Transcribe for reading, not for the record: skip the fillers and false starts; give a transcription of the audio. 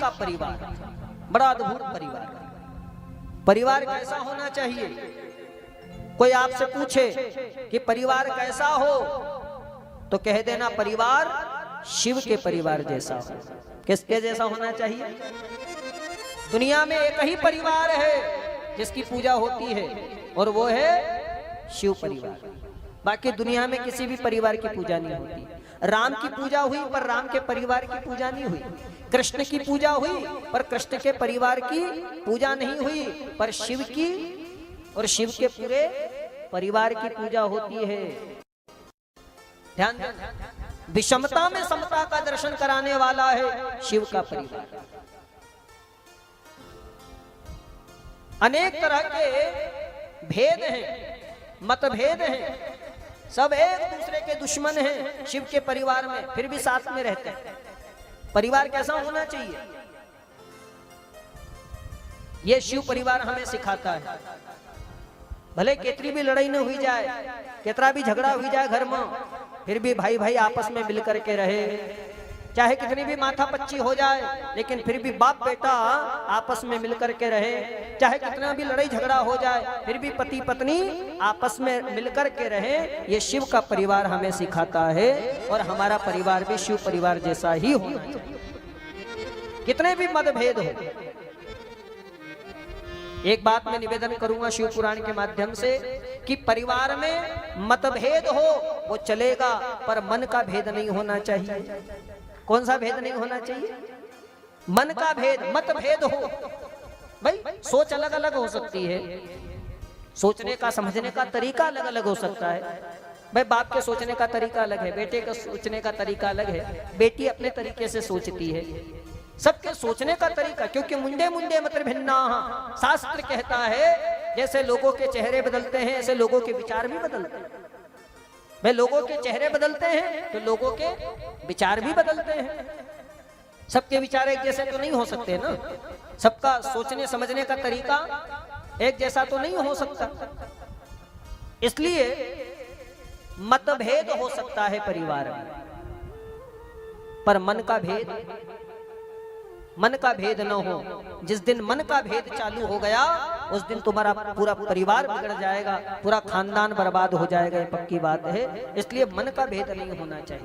का परिवार बड़ा अद्भुत परिवार। परिवार कैसा होना चाहिए? कोई आपसे पूछे कि परिवार कैसा हो, तो कह देना परिवार शिव के परिवार जैसा हो। किसके जैसा होना चाहिए? दुनिया में एक ही परिवार है जिसकी पूजा होती है, और वो है शिव परिवार। बाकी दुनिया में किसी भी परिवार की पूजा नहीं होती। राम की पूजा हुई पर राम के परिवार की पूजा नहीं हुई। कृष्ण की पूजा हुई पर कृष्ण के परिवार की पूजा नहीं हुई, पर शिव की और शिव के पूरे परिवार की पूजा होती है। ध्यान देना, विषमता में समता का दर्शन कराने वाला है शिव का परिवार। अनेक तरह के भेद हैं, मतभेद हैं, सब एक दूसरे के दुश्मन हैं शिव के परिवार में, फिर भी साथ में रहते हैं। परिवार कैसा होना चाहिए, ये शिव परिवार हमें सिखाता है। भले कितनी भी लड़ाई न हुई जाए, कितना भी झगड़ा हुई जाए घर में, फिर भी भाई भाई आपस में मिलकर के रहे। चाहे कितनी भी माथा पच्ची हो जाए, लेकिन फिर भी बाप बेटा आपस में मिलकर के रहे। चाहे कितना भी लड़ाई झगड़ा हो जाए, फिर भी पति पत्नी आपस में मिलकर के रहे। ये शिव का परिवार हमें सिखाता है, और हमारा परिवार भी शिव परिवार जैसा ही होना चाहिए, कितने भी मतभेद हो। एक बात मैं निवेदन करूंगा शिव पुराण के माध्यम से कि परिवार में मतभेद हो वो चलेगा, पर मन का भेद नहीं होना चाहिए। कौन सा भेद नहीं होना चाहिए? मन का भेद, मतभेद हो। भाई सोच अलग अलग हो सकती है, सोचने का समझने का तरीका अलग अलग हो सकता है। भाई बाप के सोचने का तरीका अलग है, बेटे का सोचने का तरीका अलग है, बेटी अपने तरीके से सोचती है। सबके सोचने का तरीका, क्योंकि मुंडे मुंडे मत भिन्ना, शास्त्र कहता है जैसे लोगों के चेहरे बदलते हैं ऐसे लोगों के विचार भी बदलते हैं। भाई लोगों के चेहरे बदलते हैं तो लोगों के विचार भी बदलते हैं। सबके विचार एक जैसे तो नहीं हो सकते ना, सबका सोचने समझने का तरीका एक जैसा तो नहीं हो सकता। इसलिए मतभेद हो सकता है परिवार में, पर मन का भेद न हो। जिस दिन मन का भेद चालू हो गया, उस दिन तुम्हारा पूरा परिवार बिगड़ जाएगा, पूरा खानदान बर्बाद हो जाएगा, ये पक्की बात है। इसलिए मन का भेद नहीं होना चाहिए।